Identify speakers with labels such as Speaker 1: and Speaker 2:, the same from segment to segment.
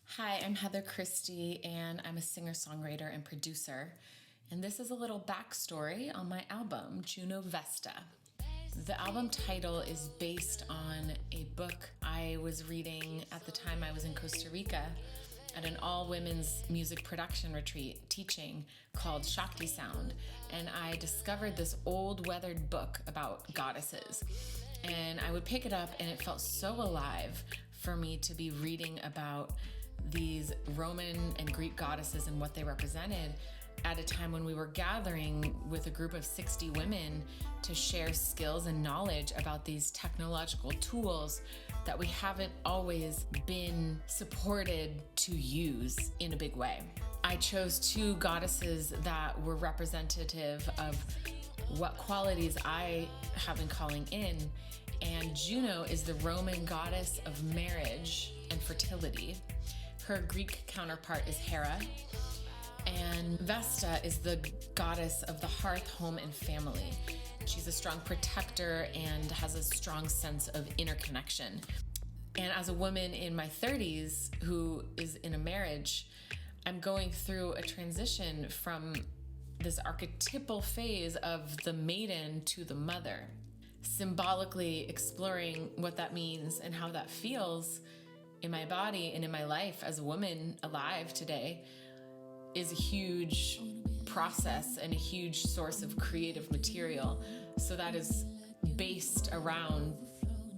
Speaker 1: Hi, I'm Heather Christie, and I'm a singer-songwriter and producer. And this is a little backstory on my album, Juno Vesta. The album title is based on a book I was reading at the time I was in Costa Rica at an all-women's music production retreat teaching called Shakti Sound. And I discovered this old weathered book about goddesses. And I would pick it up and it felt so alive for me to be reading about these Roman and Greek goddesses and what they represented at a time when we were gathering with a group of 60 women to share skills and knowledge about these technological tools that we haven't always been supported to use in a big way. I chose two goddesses that were representative of what qualities I have been calling in, and Juno is the Roman goddess of marriage and fertility. Her Greek counterpart is Hera, and Vesta is the goddess of the hearth, home, and family. She's a strong protector and has a strong sense of interconnection. And as a woman in my 30s who is in a marriage, I'm going through a transition from this archetypal phase of the maiden to the mother, symbolically exploring what that means and how that feels in my body and in my life as a woman alive today is a huge process and a huge source of creative material. So that is based around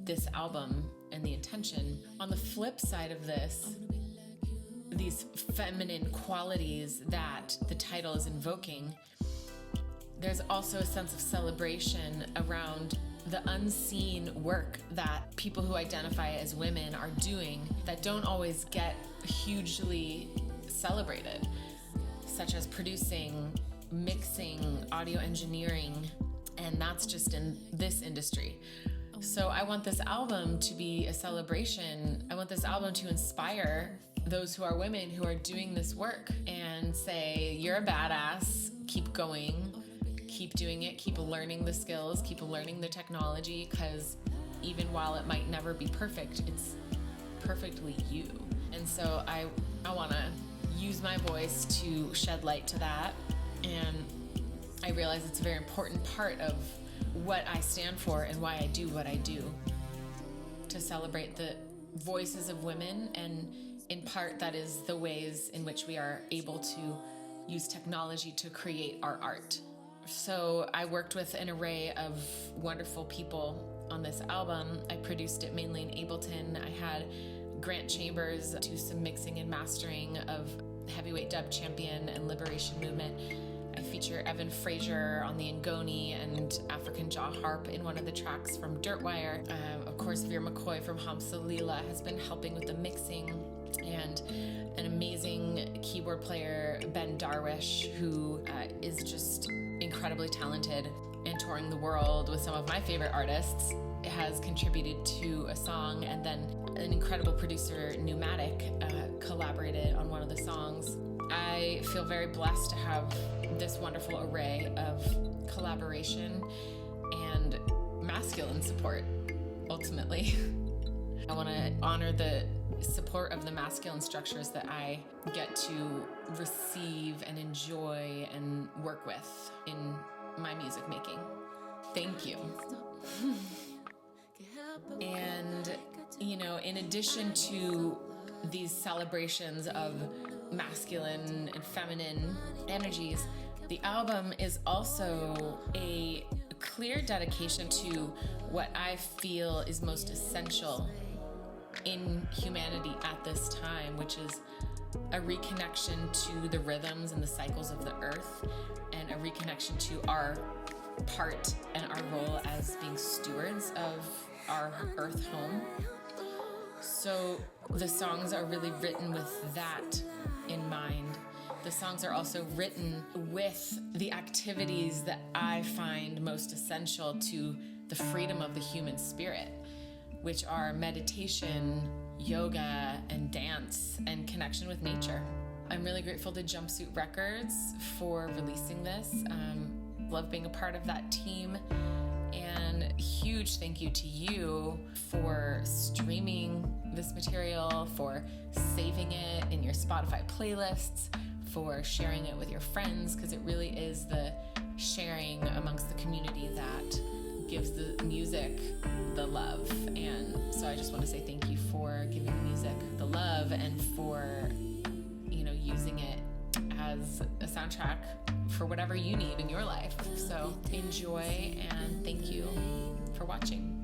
Speaker 1: this album and the intention. On the flip side of this, these feminine qualities that the title is invoking, there's also a sense of celebration around the unseen work that people who identify as women are doing that don't always get hugely celebrated, such as producing, mixing, audio engineering, and that's just in this industry. So I want this album to be a celebration. I want this album to inspire those who are women who are doing this work and say, you're a badass, keep going. Keep doing it, keep learning the skills, keep learning the technology, because even while it might never be perfect, it's perfectly you. And so I want to use my voice to shed light to that. And I realize it's a very important part of what I stand for and why I do what I do, to celebrate the voices of women. And in part, that is the ways in which we are able to use technology to create our art. So I worked with an array of wonderful people on this album. I produced it mainly in Ableton. I had Grant Chambers do some mixing and mastering of heavyweight dub champion and liberation movement. I feature Evan Fraser on the Ngoni and African jaw harp in one of the tracks from Dirtwire. Of course, Veer McCoy from Hamsa Leela has been helping with the mixing, and an amazing keyboard player, Ben Darwish, who is just incredibly talented and touring the world with some of my favorite artists, has contributed to a song. And then an incredible producer, Pneumatic, collaborated on one of the songs. I feel very blessed to have this wonderful array of collaboration and masculine support, ultimately. I want to honor the support of the masculine structures that I get to receive and enjoy and work with in my music making. Thank you. And, in addition to these celebrations of masculine and feminine energies, the album is also a clear dedication to what I feel is most essential in humanity at this time, which is a reconnection to the rhythms and the cycles of the earth, and a reconnection to our part and our role as being stewards of our earth home. So the songs are really written with that in mind. The songs are also written with the activities that I find most essential to the freedom of the human spirit, which are meditation, yoga, and dance, and connection with nature. I'm really grateful to Jumpsuit Records for releasing this. Love being a part of that team. And huge thank you to you for streaming this material, for saving it in your Spotify playlists, for sharing it with your friends, because it really is the sharing amongst the community that gives the music the love. And so I just want to say thank you for giving the music the love and for, using it as a soundtrack for whatever you need in your life. So enjoy, and thank you for watching.